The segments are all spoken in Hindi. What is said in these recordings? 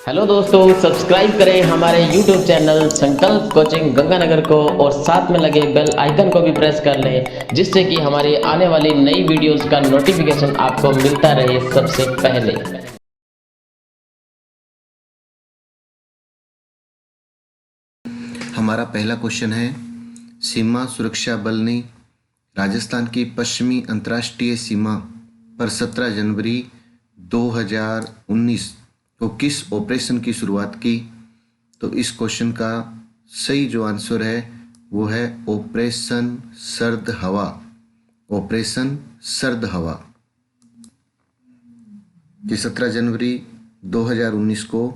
हेलो दोस्तों, सब्सक्राइब करें हमारे YouTube चैनल संकल्प कोचिंग गंगानगर को और साथ में लगे बेल आइकन को भी प्रेस कर लें, जिससे कि हमारी आने वाली नई वीडियोस का नोटिफिकेशन आपको मिलता रहे सबसे पहले। हमारा पहला क्वेश्चन है, सीमा सुरक्षा बल ने राजस्थान की पश्चिमी अंतर्राष्ट्रीय सीमा पर 17 जनवरी 2019 को किस ऑपरेशन की शुरुआत की? तो इस क्वेश्चन का सही जो आंसर है वो है ऑपरेशन सर्द हवा। ऑपरेशन सर्द हवा कि 17 जनवरी 2019 को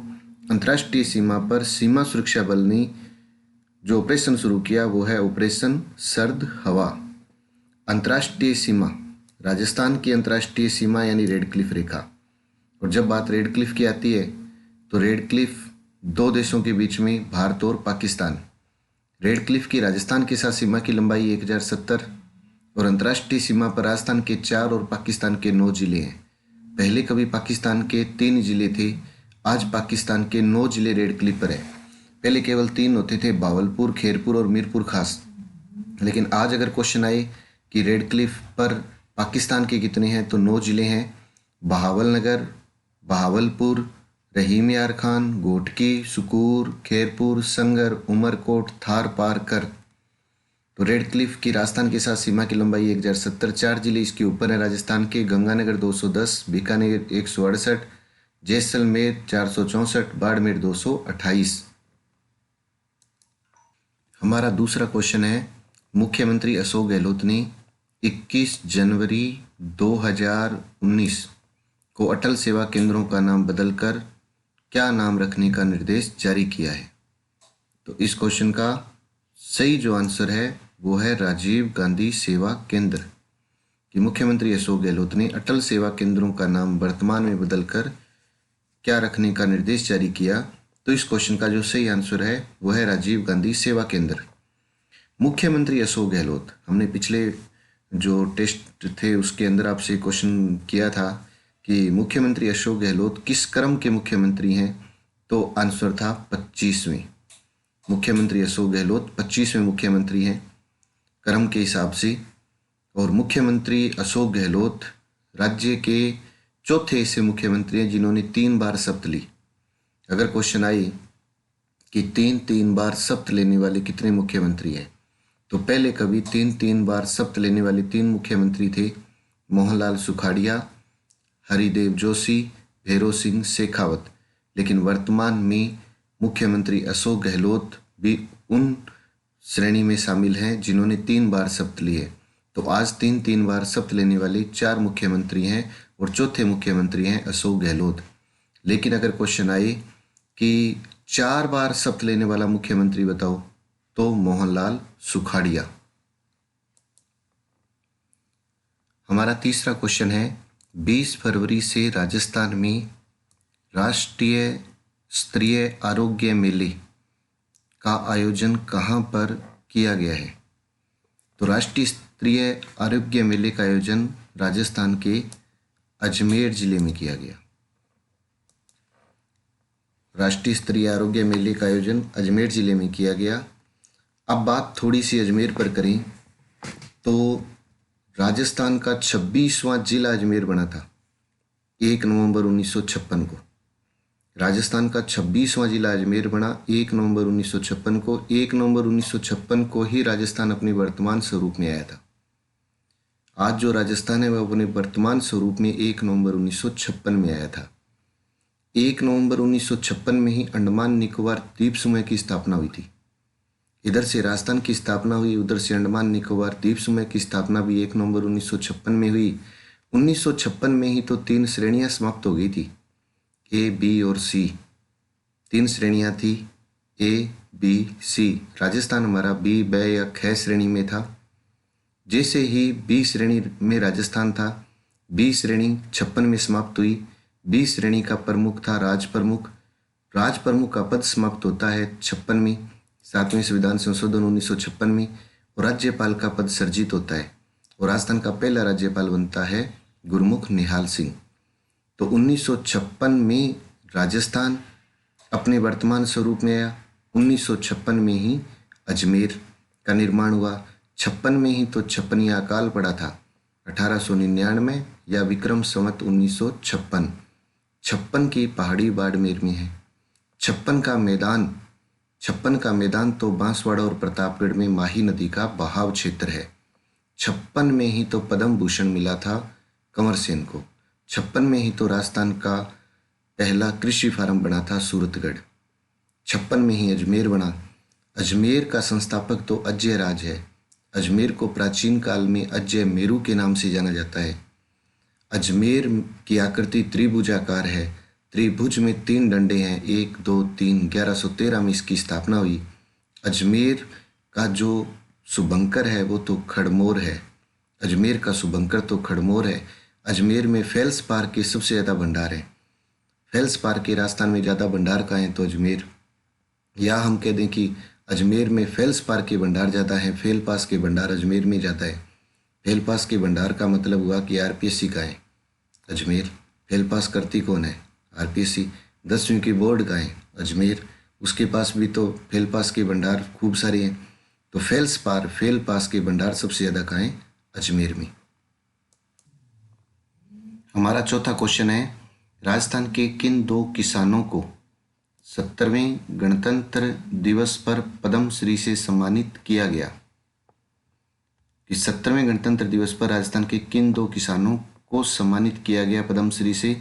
अंतर्राष्ट्रीय सीमा पर सीमा सुरक्षा बल ने जो ऑपरेशन शुरू किया वो है ऑपरेशन सर्द हवा। अंतर्राष्ट्रीय सीमा, राजस्थान की अंतर्राष्ट्रीय सीमा यानी रेड क्लिफ रेखा। और जब बात रेड क्लिफ की आती है तो रेड क्लिफ दो देशों के बीच में, भारत और पाकिस्तान। रेड क्लिफ की राजस्थान के साथ सीमा की लंबाई 1070 और अंतर्राष्ट्रीय सीमा पर राजस्थान के 4 और पाकिस्तान के 9 जिले हैं। पहले कभी पाकिस्तान के 3 जिले थे, आज पाकिस्तान के 9 जिले रेड क्लिफ पर है। पहले केवल 3 होते थे, भावलपुर, खैरपुर और मीरपुर खास। लेकिन आज अगर क्वेश्चन आए कि रेड क्लिफ पर पाकिस्तान के कितने हैं, तो 9 जिले हैं। बहावलनगर, बहावलपुर, रहीम यार खान, गोटकी, सुकूर, खैरपुर, संगर, उमरकोट, थार पार कर। तो रेड क्लिफ की राजस्थान के साथ सीमा की लंबाई 1070, 4 जिले इसके ऊपर है राजस्थान के, गंगानगर 210, बीकानेर 168, जैसलमेर 464, बाड़मेर 228। हमारा दूसरा क्वेश्चन है, मुख्यमंत्री अशोक गहलोत ने 21 जनवरी 2019 को अटल सेवा केंद्रों का नाम बदलकर क्या नाम रखने का निर्देश जारी किया है? तो इस क्वेश्चन का सही जो आंसर है वो है राजीव गांधी सेवा केंद्र। कि मुख्यमंत्री अशोक गहलोत ने अटल सेवा केंद्रों का नाम वर्तमान में बदलकर क्या रखने का निर्देश जारी किया? तो इस क्वेश्चन का जो सही आंसर है वो है राजीव गांधी सेवा केंद्र। मुख्यमंत्री अशोक गहलोत, हमने पिछले जो टेस्ट थे उसके अंदर आपसे क्वेश्चन किया था कि मुख्यमंत्री अशोक गहलोत किस क्रम के मुख्यमंत्री हैं, तो आंसर था 25वें। मुख्यमंत्री अशोक गहलोत 25वें मुख्यमंत्री हैं क्रम के हिसाब से। और मुख्यमंत्री अशोक गहलोत राज्य के चौथे ऐसे मुख्यमंत्री हैं जिन्होंने 3 बार शपथ ली। अगर क्वेश्चन आए कि 3 बार शपथ लेने वाले कितने मुख्यमंत्री हैं, तो पहले कभी 3 बार शपथ लेने वाले 3 मुख्यमंत्री थे, मोहनलाल सुखाड़िया, हरिदेव जोशी, भैरों सिंह शेखावत। लेकिन वर्तमान में मुख्यमंत्री अशोक गहलोत भी उन श्रेणी में शामिल हैं जिन्होंने 3 बार शपथ ली है। तो आज 3 बार शपथ लेने वाले 4 मुख्यमंत्री हैं और चौथे मुख्यमंत्री हैं अशोक गहलोत। लेकिन अगर क्वेश्चन आए कि 4 बार शपथ लेने वाला मुख्यमंत्री बताओ, तो मोहनलाल सुखाड़िया। हमारा तीसरा क्वेश्चन है, 20 फरवरी से राजस्थान में राष्ट्रीय स्तरीय आरोग्य मेले का आयोजन कहाँ पर किया गया है? तो राष्ट्रीय स्तरीय आरोग्य मेले का आयोजन राजस्थान के अजमेर जिले में किया गया। राष्ट्रीय स्तरीय आरोग्य मेले का आयोजन अजमेर जिले में किया गया। अब बात थोड़ी सी अजमेर पर करें तो राजस्थान का 26वां जिला अजमेर बना था 1 नवंबर 1956 को। राजस्थान का 26वां जिला अजमेर बना 1 नवंबर 1956 को। 1 नवंबर 1956 को ही राजस्थान अपने वर्तमान स्वरूप में आया था। आज जो राजस्थान है वह अपने वर्तमान स्वरूप में 1 नवंबर 1956 में आया था। 1 नवंबर 1956 में ही अंडमान निकोबार द्वीप समूह की स्थापना हुई थी। इधर से राजस्थान की स्थापना हुई, उधर से अंडमान निकोबार द्वीप समूह की स्थापना भी 1 नवंबर 1956 में हुई। 1956 में ही तो 3 श्रेणियां समाप्त हो गई थी, ए, बी और सी। 3 श्रेणियां थी, ए, बी, सी। राजस्थान हमारा बी, ब या ख श्रेणी में था। जैसे ही बी श्रेणी में राजस्थान था, बी श्रेणी 56 में समाप्त हुई। बी श्रेणी का प्रमुख था राज प्रमुख। राज प्रमुख का पद समाप्त होता है 56 में, 7वें संविधान संशोधन 1956 में। और राज्यपाल का पद सर्जित होता है और राजस्थान का पहला राज्यपाल बनता है गुरमुख निहाल सिंह। तो 1956 में राजस्थान अपने वर्तमान स्वरूप में आया। 1956 में ही अजमेर का निर्माण हुआ। 56 में ही तो छप्पनिया अकाल पड़ा था। 1899 या विक्रम संवत 1956। 56 की पहाड़ी बाड़मेर में है। 56 का मैदान तो बांसवाड़ा और प्रतापगढ़ में माही नदी का बहाव क्षेत्र है। 56 में ही तो पद्म भूषण मिला था कंवर सेन को। 56 में ही तो राजस्थान का पहला कृषि फार्म बना था सूरतगढ़। 56 में ही अजमेर बना। अजमेर का संस्थापक तो अजय राज है। अजमेर को प्राचीन काल में अजय मेरू के नाम से जाना जाता है। अजमेर की आकृति त्रिभुजाकार है। त्रिभुज में 3 डंडे हैं, 1, 2, 3। 1113 में इसकी स्थापना हुई। अजमेर का जो शुभंकर है वो तो खड़मोर है। अजमेर का शुभंकर तो खड़मोर है। अजमेर में फेल्सपार के सबसे ज़्यादा भंडार हैं। फेल्सपार के राजस्थान में ज़्यादा भंडार का है तो अजमेर, या हम कह दें कि अजमेर में फेल्सपार के भंडार ज़्यादा हैं, फेलपास के भंडार अजमेर में ज़्यादा है। फेलपास के भंडार का मतलब हुआ कि आरपीएससी का है अजमेर। फेलपास करती कौन है? आरपीएससी। 10वीं की बोर्ड का है अजमेर, उसके पास भी तो फेलपास के भंडार खूब सारे हैं। तो फेलपास के भंडार सबसे ज़्यादा कहाँ हैं? अजमेर में। हमारा चौथा क्वेश्चन है, राजस्थान के किन 2 किसानों को 70वें गणतंत्र दिवस पर पद्म श्री से सम्मानित किया गया? कि 70वें गणतंत्र दिवस पर राजस्थान के किन 2 किसानों को सम्मानित किया गया पद्म श्री से?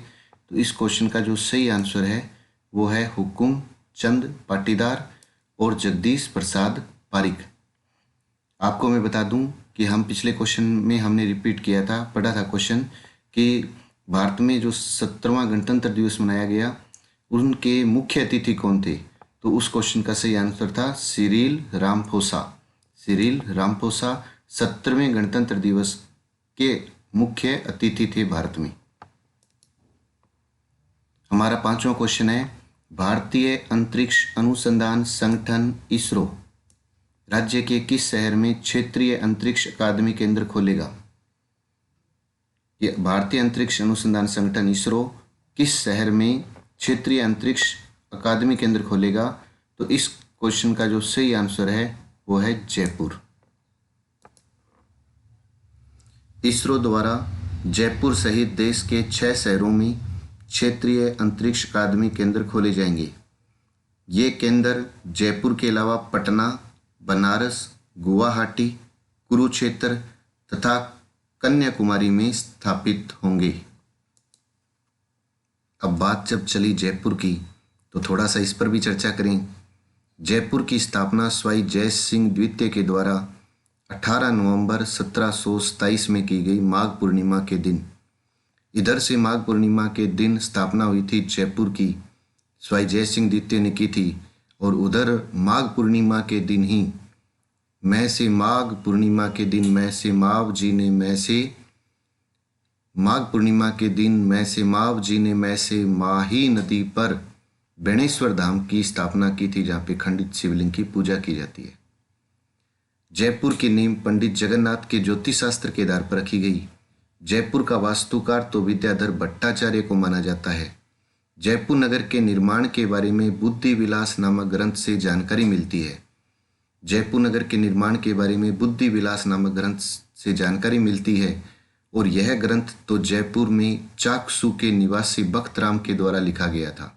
तो इस क्वेश्चन का जो सही आंसर है वो है हुकुम चंद पाटीदार और जगदीश प्रसाद पारिक। आपको मैं बता दूं कि हम पिछले क्वेश्चन में हमने रिपीट किया था, पढ़ा था क्वेश्चन कि भारत में जो 70वां गणतंत्र दिवस मनाया गया उनके मुख्य अतिथि कौन थे? तो उस क्वेश्चन का सही आंसर था सिरिल रामफोसा। सिरिल रामफोसा 70वें गणतंत्र दिवस के मुख्य अतिथि थे भारत में। हमारा 5वां क्वेश्चन है, भारतीय अंतरिक्ष अनुसंधान संगठन इसरो राज्य के किस शहर में क्षेत्रीय अंतरिक्ष अकादमी केंद्र खोलेगा? ये भारतीय अंतरिक्ष अनुसंधान संगठन इसरो किस शहर में क्षेत्रीय अंतरिक्ष अकादमी केंद्र खोलेगा? तो इस क्वेश्चन का जो सही आंसर है वो है जयपुर। इसरो द्वारा जयपुर सहित देश के 6 शहरों में क्षेत्रीय अंतरिक्ष अकादमी केंद्र खोले जाएंगे। ये केंद्र जयपुर के अलावा पटना, बनारस, गुवाहाटी, कुरुक्षेत्र तथा कन्याकुमारी में स्थापित होंगे। अब बात जब चली जयपुर की तो थोड़ा सा इस पर भी चर्चा करें। जयपुर की स्थापना स्वाई जय सिंह द्वितीय के द्वारा 18 नवंबर 1727 में की गई माघ पूर्णिमा के दिन। इधर से माघ पूर्णिमा के दिन स्थापना हुई थी जयपुर की, स्वाई जय सिंह द्वितीय ने की थी, और उधर माघ पूर्णिमा के दिन ही मैं से माघ पूर्णिमा के दिन मैं से माव जी ने मैं से माघ पूर्णिमा के दिन मैं से माव जी ने मैं से माही नदी पर बेणेश्वर धाम की स्थापना की थी, जहाँ पे खंडित शिवलिंग की पूजा की जाती है। जयपुर की नींव पंडित जगन्नाथ के ज्योतिष शास्त्र के आधार पर रखी गई। जयपुर का वास्तुकार तो विद्याधर भट्टाचार्य को माना जाता है। जयपुर नगर के निर्माण के बारे में बुद्धि विलास नामक ग्रंथ से जानकारी मिलती है। जयपुर नगर के निर्माण के बारे में बुद्धि विलास नामक ग्रंथ से जानकारी मिलती है, और यह ग्रंथ तो जयपुर में चाकसू के निवासी बख्तराम के द्वारा लिखा गया था।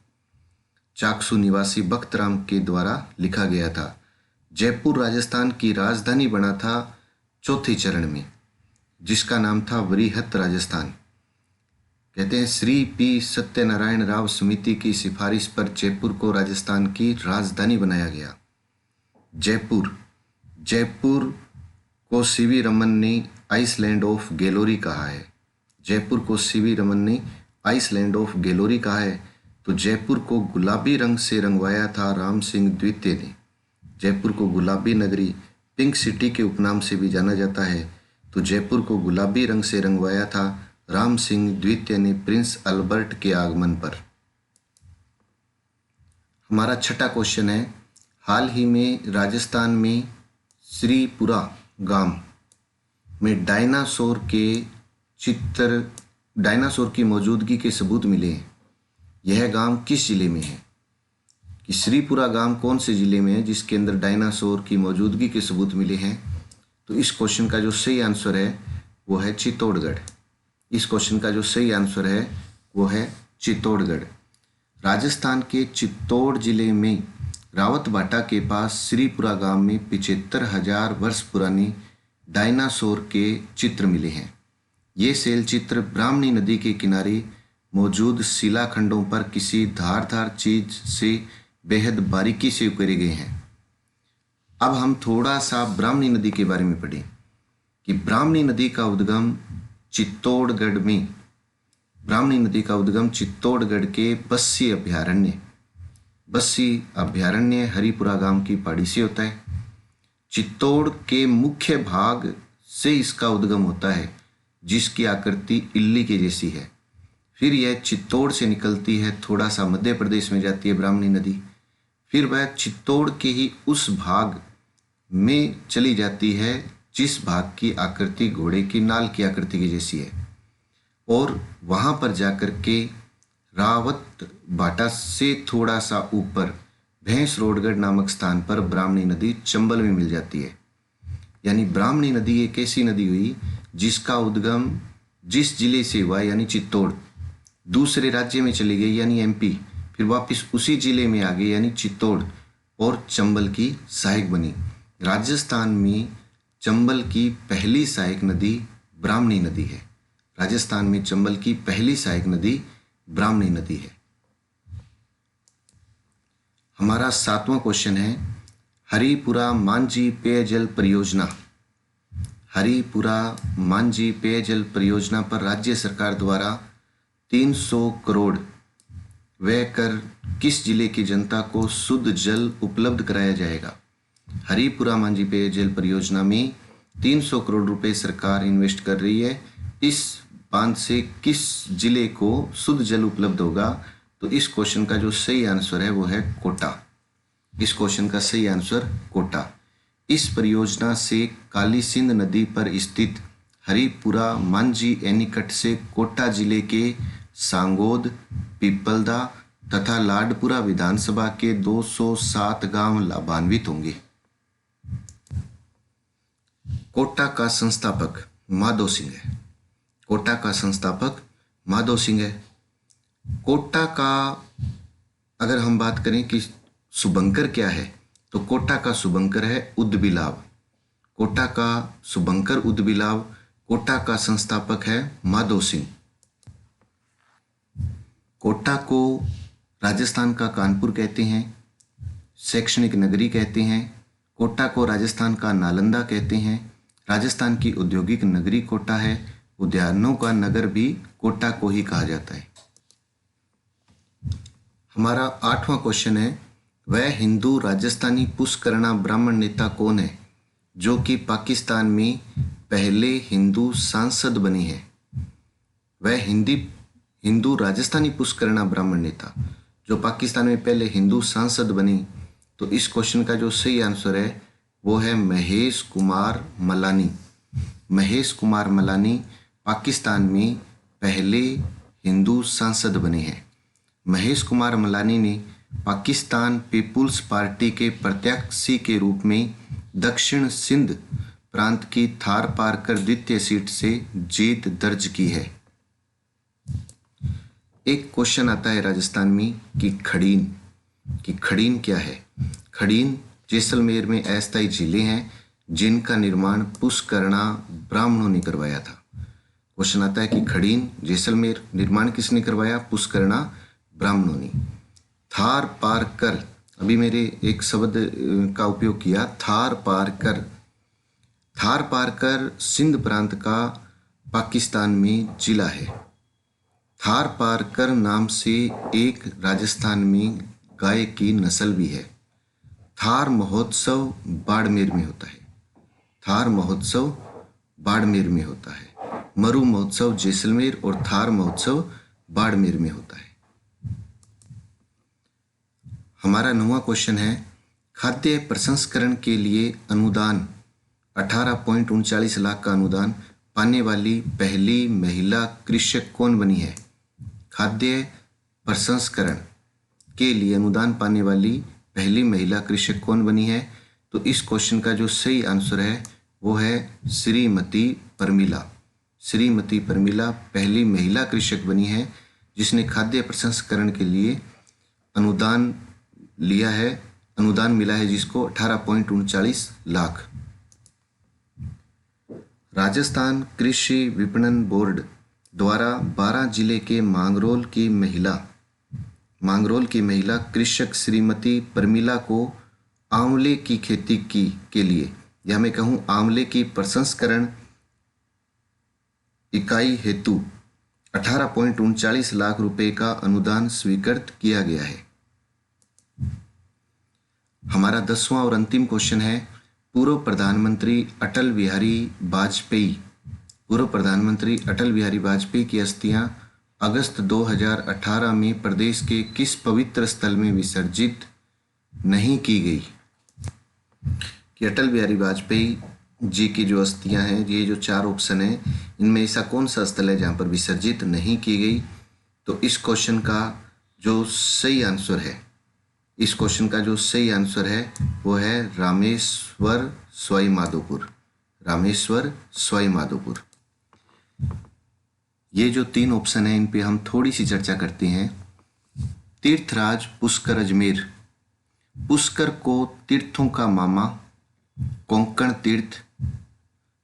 चाकसू निवासी बख्तराम के द्वारा लिखा गया था। जयपुर राजस्थान की राजधानी बना था चौथे चरण में, जिसका नाम था वृहत राजस्थान। कहते हैं श्री पी सत्यनारायण राव समिति की सिफारिश पर जयपुर को राजस्थान की राजधानी बनाया गया। जयपुर को सीवी रमन ने आइसलैंड ऑफ गैलोरी कहा है। जयपुर को सीवी रमन ने आइसलैंड ऑफ गैलोरी कहा है। तो जयपुर को गुलाबी रंग से रंगवाया था राम सिंह द्वितीय ने। जयपुर को गुलाबी नगरी, पिंक सिटी के उपनाम से भी जाना जाता है। तो जयपुर को गुलाबी रंग से रंगवाया था राम सिंह द्वितीय ने प्रिंस अल्बर्ट के आगमन पर। हमारा 6ठा क्वेश्चन है, हाल ही में राजस्थान में श्रीपुरा गांव में डायनासोर की मौजूदगी के सबूत मिले हैं। यह गांव किस जिले में है? कि श्रीपुरा गांव कौन से जिले में है जिसके अंदर डायनासोर की मौजूदगी के सबूत मिले हैं, तो इस क्वेश्चन का जो सही आंसर है वो है चित्तौड़गढ़। इस क्वेश्चन का जो सही आंसर है वो है चित्तौड़गढ़। राजस्थान के चित्तौड़ जिले में रावतबाटा के पास श्रीपुरा गांव में 75,000 वर्ष पुरानी डायनासोर के चित्र मिले हैं। ये शैल चित्र ब्राह्मणी नदी के किनारे मौजूद शिलाखंडों पर किसी धारदार चीज से बेहद बारीकी से उकेरे गए हैं। अब हम थोड़ा सा ब्राह्मणी नदी के बारे में पढ़ें कि ब्राह्मणी नदी का उद्गम चित्तौड़गढ़ में, ब्राह्मणी नदी का उद्गम चित्तौड़गढ़ के बस्सी अभ्यारण्य हरिपुरा गांव की पहाड़ी से होता है। चित्तौड़ के मुख्य भाग से इसका उद्गम होता है जिसकी आकृति इल्ली के जैसी है। फिर यह चित्तौड़ से निकलती है, थोड़ा सा मध्य प्रदेश में जाती है ब्राह्मणी नदी, फिर वह चित्तौड़ के ही उस भाग में चली जाती है जिस भाग की आकृति घोड़े की नाल की आकृति की जैसी है, और वहां पर जाकर के रावतबाटा से थोड़ा सा ऊपर भैंसरोडगढ़ नामक स्थान पर ब्राह्मणी नदी चंबल में मिल जाती है। यानी ब्राह्मणी नदी एक ऐसी नदी हुई जिसका उद्गम जिस जिले से हुआ यानी चित्तौड़, दूसरे राज्य में चली गई यानी एमपी, फिर वापस उसी जिले में आ गई यानी चित्तौड़, और चंबल की सहायक बनी। राजस्थान में चंबल की पहली सहायक नदी ब्राह्मणी नदी है। राजस्थान में चंबल की पहली सहायक नदी ब्राह्मणी नदी है। हमारा 7वां क्वेश्चन है हरिपुरा मांझी पेयजल परियोजना। हरिपुरा मांझी पेयजल परियोजना पर राज्य सरकार द्वारा 300 करोड़ व्यय कर किस जिले की जनता को शुद्ध जल उपलब्ध कराया जाएगा? हरिपुरा मांझी पेयजल परियोजना में 300 करोड़ रुपए सरकार इन्वेस्ट कर रही है। इस बांध से किस जिले को शुद्ध जल उपलब्ध होगा? तो इस क्वेश्चन का जो सही आंसर है वो है कोटा। इस क्वेश्चन का सही आंसर कोटा। इस परियोजना से काली सिंध नदी पर स्थित हरिपुरा मांझी एनीकट से कोटा जिले के सांगोद, पिपलदा तथा लाडपुरा विधानसभा के 207 गांव लाभान्वित होंगे। कोटा का संस्थापक माधो सिंह है। कोटा का संस्थापक माधो सिंह है। कोटा का अगर हम बात करें कि शुभंकर क्या है, तो कोटा का शुभंकर है उदबिलाव। कोटा का शुभंकर उदबिलाव। कोटा का संस्थापक है माधो सिंह। कोटा को राजस्थान का कानपुर कहते हैं, शैक्षणिक नगरी कहते हैं। कोटा को राजस्थान का नालंदा कहते हैं। राजस्थान की औद्योगिक नगरी कोटा है। उद्यानों का नगर भी कोटा को ही कहा जाता है। हमारा 8वां क्वेश्चन है वह हिंदू राजस्थानी पुष्करणा ब्राह्मण नेता कौन है जो कि पाकिस्तान में पहले हिंदू सांसद बनी है? वह हिंदू राजस्थानी पुष्करणा ब्राह्मण नेता जो पाकिस्तान में पहले हिंदू सांसद बनी, तो इस क्वेश्चन का जो सही आंसर है वो है महेश कुमार मलानी। महेश कुमार मलानी पाकिस्तान में पहले हिंदू सांसद बने हैं। महेश कुमार मलानी ने पाकिस्तान पीपुल्स पार्टी के प्रत्याशी के रूप में दक्षिण सिंध प्रांत की थार पारकर द्वितीय सीट से जीत दर्ज की है। एक क्वेश्चन आता है राजस्थान में कि खड़ीन क्या है? खड़ीन जैसलमेर में अस्थायी जिले हैं जिनका निर्माण पुष्करणा ब्राह्मणों ने करवाया था। क्वेश्चन आता है कि खड़ीन जैसलमेर निर्माण किसने करवाया? पुष्करणा ब्राह्मणों ने। थार पारकर, अभी मेरे एक शब्द का उपयोग किया, थार पारकर। थार पारकर सिंध प्रांत का पाकिस्तान में जिला है। थार पारकर नाम से एक राजस्थान में गाय की नस्ल भी है। थार महोत्सव बाड़मेर में होता है। थार महोत्सव बाड़मेर में होता है। मरु महोत्सव जैसलमेर और थार महोत्सव बाड़मेर में होता है। हमारा 9वां क्वेश्चन है खाद्य प्रसंस्करण के लिए अनुदान 18.39 लाख का अनुदान पाने वाली पहली महिला कृषक कौन बनी है? खाद्य प्रसंस्करण के लिए अनुदान पाने वाली पहली महिला कृषक कौन बनी है? तो इस क्वेश्चन का जो सही आंसर है वो है श्रीमती परमिला। श्रीमती परमिला पहली महिला कृषक बनी है जिसने खाद्य प्रसंस्करण के लिए अनुदान लिया है, अनुदान मिला है जिसको 18.39 लाख। राजस्थान कृषि विपणन बोर्ड द्वारा 12 जिले के मांगरोल की महिला कृषक श्रीमती परमिला को आंवले की खेती के लिए, या मैं कहूँ आंवले की प्रसंस्करण इकाई हेतु 18.39 लाख रुपए का अनुदान स्वीकृत किया गया है। हमारा 10वां और अंतिम क्वेश्चन है, पूर्व प्रधानमंत्री अटल बिहारी वाजपेयी की अस्थियां अगस्त 2018 में प्रदेश के किस पवित्र स्थल में विसर्जित नहीं की गई? कि अटल बिहारी वाजपेयी जी की जो अस्थियां हैं, ये जो 4 ऑप्शन है, इनमें ऐसा कौन सा स्थल है जहां पर विसर्जित नहीं की गई? तो इस क्वेश्चन का जो सही आंसर है वो है रामेश्वर सवाई माधोपुर। ये जो 3 ऑप्शन है इन पे हम थोड़ी सी चर्चा करते हैं। तीर्थराज पुष्कर अजमेर, पुष्कर को तीर्थों का मामा, कोंकण तीर्थ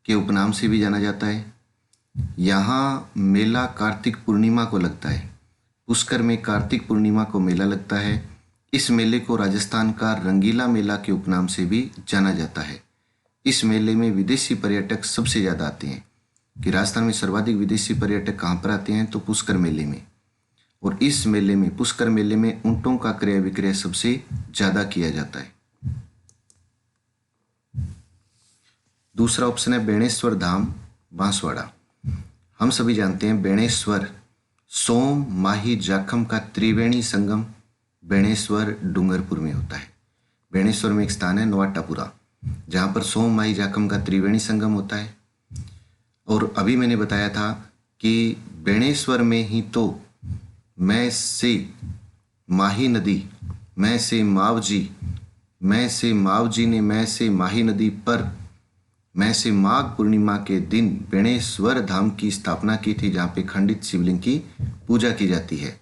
के उपनाम से भी जाना जाता है। यहाँ मेला कार्तिक पूर्णिमा को लगता है। पुष्कर में कार्तिक पूर्णिमा को मेला लगता है। इस मेले को राजस्थान का रंगीला मेला के उपनाम से भी जाना जाता है। इस मेले में विदेशी पर्यटक सबसे ज़्यादा आते हैं। कि राजस्थान में सर्वाधिक विदेशी पर्यटक कहाँ पर आते हैं? तो पुष्कर मेले में। और इस मेले में, पुष्कर मेले में ऊंटों का क्रय विक्रय सबसे ज़्यादा किया जाता है। दूसरा ऑप्शन है बेणेश्वर धाम बांसवाड़ा। हम सभी जानते हैं बेणेश्वर सोम माही जाखम का त्रिवेणी संगम बेणेश्वर डूंगरपुर में होता है। बेणेश्वर में एक स्थान है नवाटापुरा जहाँ पर सोम माही जाखम का त्रिवेणी संगम होता है। और अभी मैंने बताया था कि बेणेश्वर में ही तो मैं से माही नदी, मैं से मावजी ने मैं से माही नदी पर मैं से माघ पूर्णिमा के दिन बेणेश्वर धाम की स्थापना की थी जहाँ पे खंडित शिवलिंग की पूजा की जाती है।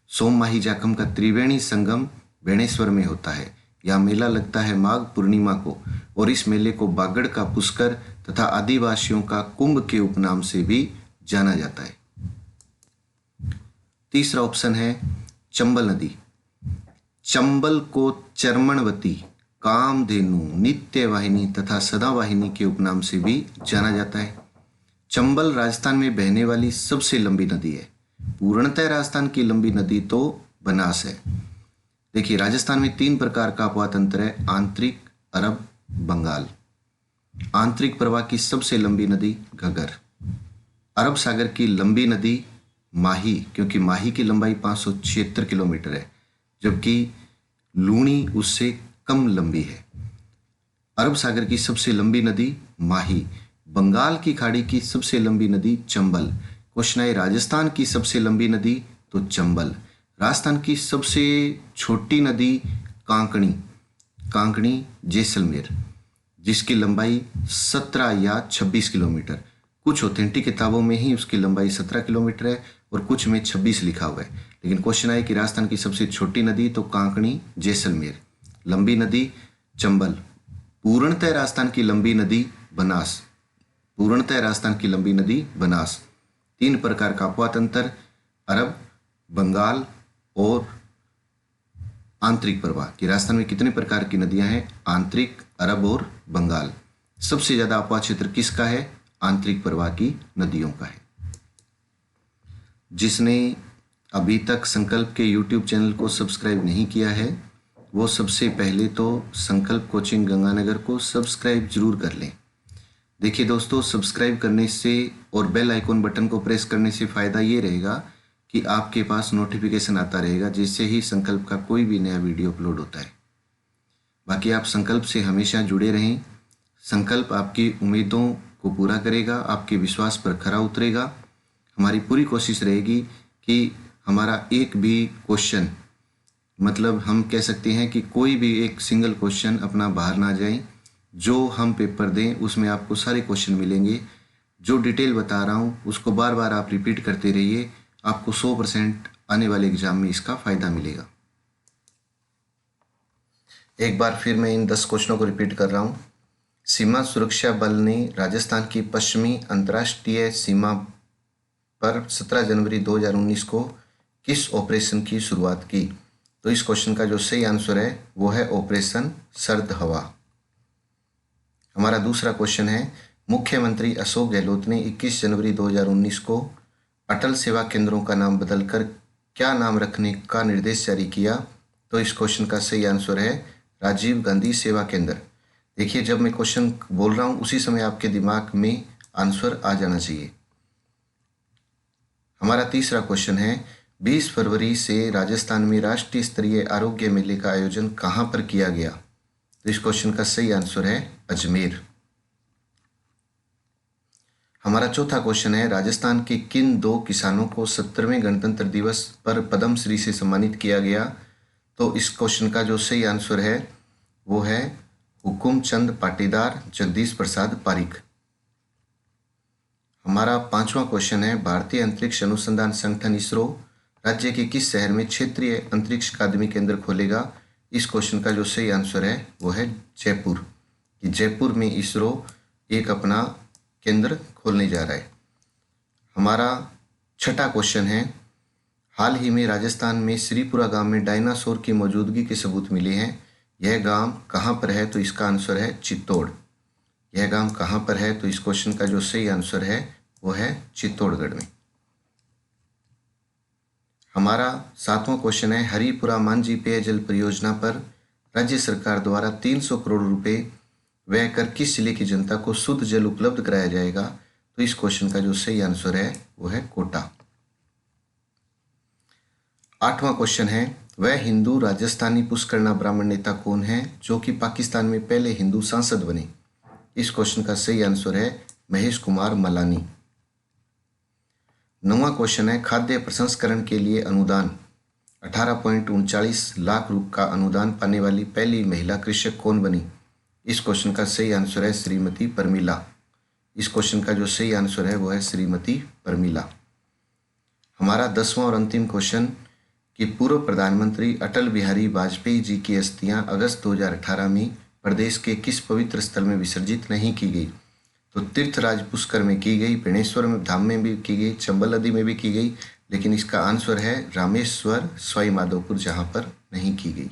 सोम माही जाखम का त्रिवेणी संगम बेणेश्वर में होता है। यह मेला लगता है माघ पूर्णिमा को और इस मेले को बागड़ का पुष्कर तथा आदिवासियों का कुंभ के उपनाम से भी जाना जाता है। तीसरा ऑप्शन है चंबल नदी। चंबल को चर्मणवती, कामधेनु, नित्यवाहिनी तथा सदावाहिनी के उपनाम से भी जाना जाता है। चंबल राजस्थान में बहने वाली सबसे लंबी नदी है। पूर्णतः राजस्थान की लंबी नदी तो बनास है। देखिए, राजस्थान में 3 प्रकार का अपवाह तंत्र है, आंतरिक, अरब, बंगाल। आंतरिक प्रवाह की सबसे लंबी नदी घग्गर। अरब सागर की लंबी नदी माही, क्योंकि माही की लंबाई 576 किलोमीटर है, जबकि लूणी उससे कम लंबी है। अरब सागर की सबसे लंबी नदी माही। बंगाल की खाड़ी की सबसे लंबी नदी चंबल। क्वेश्चन है राजस्थान की सबसे लंबी नदी, तो चंबल। राजस्थान की सबसे छोटी नदी कांकणी जैसलमेर, जिसकी लंबाई 17 या 26 किलोमीटर। कुछ ऑथेंटिक किताबों में ही उसकी लंबाई 17 किलोमीटर है और कुछ में 26 लिखा हुआ है। लेकिन क्वेश्चन है कि राजस्थान की सबसे छोटी नदी तो कांकणी जैसलमेर, लंबी नदी चंबल। पूर्णतः राजस्थान की लंबी नदी बनास। पूर्णतः राजस्थान की लंबी नदी बनास। 3 प्रकार का अपवाह तंत्र, अरब, बंगाल और आंतरिक प्रवाह। कि राजस्थान में कितने प्रकार की नदियां हैं? आंतरिक, अरब और बंगाल। सबसे ज्यादा अपवाह क्षेत्र किसका है? आंतरिक प्रवाह की नदियों का है। जिसने अभी तक संकल्प के YouTube चैनल को सब्सक्राइब नहीं किया है वो सबसे पहले तो संकल्प कोचिंग गंगानगर को सब्सक्राइब जरूर कर लें। देखिए दोस्तों, सब्सक्राइब करने से और बेल आइकॉन बटन को प्रेस करने से फ़ायदा ये रहेगा कि आपके पास नोटिफिकेशन आता रहेगा जिससे ही संकल्प का कोई भी नया वीडियो अपलोड होता है। बाकी आप संकल्प से हमेशा जुड़े रहें। संकल्प आपकी उम्मीदों को पूरा करेगा, आपके विश्वास पर खरा उतरेगा। हमारी पूरी कोशिश रहेगी कि हमारा एक भी क्वेश्चन मतलब हम कह सकते हैं कि कोई भी एक सिंगल क्वेश्चन अपना बाहर ना जाए। जो हम पेपर दें उसमें आपको सारे क्वेश्चन मिलेंगे। जो डिटेल बता रहा हूँ उसको बार बार आप रिपीट करते रहिए, आपको 100% आने वाले एग्जाम में इसका फ़ायदा मिलेगा। एक बार फिर मैं इन 10 क्वेश्चनों को रिपीट कर रहा हूँ। सीमा सुरक्षा बल ने राजस्थान की पश्चिमी अंतर्राष्ट्रीय सीमा पर 17 जनवरी 2019 को किस ऑपरेशन की शुरुआत की? तो इस क्वेश्चन का जो सही आंसर है वो है ऑपरेशन सर्द हवा। हमारा दूसरा क्वेश्चन है, मुख्यमंत्री अशोक गहलोत ने 21 जनवरी 2019 को अटल सेवा केंद्रों का नाम बदलकर क्या नाम रखने का निर्देश जारी किया? तो इस क्वेश्चन का सही आंसर है राजीव गांधी सेवा केंद्र। देखिए, जब मैं क्वेश्चन बोल रहा हूँ उसी समय आपके दिमाग में आंसर आ जाना चाहिए। हमारा तीसरा क्वेश्चन है, 20 फरवरी से राजस्थान में राष्ट्रीय स्तरीय आरोग्य मेले का आयोजन कहाँ पर किया गया? तो इस क्वेश्चन का सही आंसर है अजमेर। हमारा चौथा क्वेश्चन है, राजस्थान के किन 2 किसानों को 70वें गणतंत्र दिवस पर पद्म श्री से सम्मानित किया गया? तो इस क्वेश्चन का जो सही आंसर है वो है हुकुम चंद पाटीदार, जगदीश प्रसाद पारीक। हमारा पांचवा क्वेश्चन है, भारतीय अंतरिक्ष अनुसंधान संगठन इसरो राज्य के किस शहर में क्षेत्रीय अंतरिक्ष अकादमी केंद्र खोलेगा? इस क्वेश्चन का जो सही आंसर है वो है जयपुर। कि जयपुर में इसरो एक अपना केंद्र खोलने जा रहा है। हमारा छठा क्वेश्चन है, हाल ही में राजस्थान में श्रीपुरा गांव में डायनासोर की मौजूदगी के सबूत मिले हैं। यह गांव कहां पर है? तो इसका आंसर है चित्तौड़। यह गांव कहां पर है? तो इस क्वेश्चन का जो सही आंसर है वो है चित्तौड़गढ़ में। हमारा सातवां क्वेश्चन है, हरिपुरा मांझी पेयजल परियोजना पर राज्य सरकार द्वारा 300 करोड़ रुपए व्यय कर किस जिले की जनता को शुद्ध जल उपलब्ध कराया जाएगा? तो इस क्वेश्चन का जो सही आंसर है वो है कोटा। आठवां क्वेश्चन है, वह हिंदू राजस्थानी पुष्करना ब्राह्मण नेता कौन है जो कि पाकिस्तान में पहले हिंदू सांसद बने? इस क्वेश्चन का सही आंसर है महेश कुमार मलानी। 9वां क्वेश्चन है, खाद्य प्रसंस्करण के लिए अनुदान 18.39 लाख रुपए का अनुदान पाने वाली पहली महिला कृषक कौन बनी? इस क्वेश्चन का सही आंसर है श्रीमती परमिला। इस क्वेश्चन का जो सही आंसर है वो है श्रीमती परमिला। हमारा 10वां और अंतिम क्वेश्चन कि पूर्व प्रधानमंत्री अटल बिहारी वाजपेयी जी की अस्थियां अगस्त 2018 में प्रदेश के किस पवित्र स्थल में विसर्जित नहीं की गई? तो तीर्थराज पुष्कर में की गई, बेणेश्वर में धाम में भी की गई, चंबल नदी में भी की गई, लेकिन इसका आंसर है रामेश्वर सवाई माधोपुर, जहां पर नहीं की गई।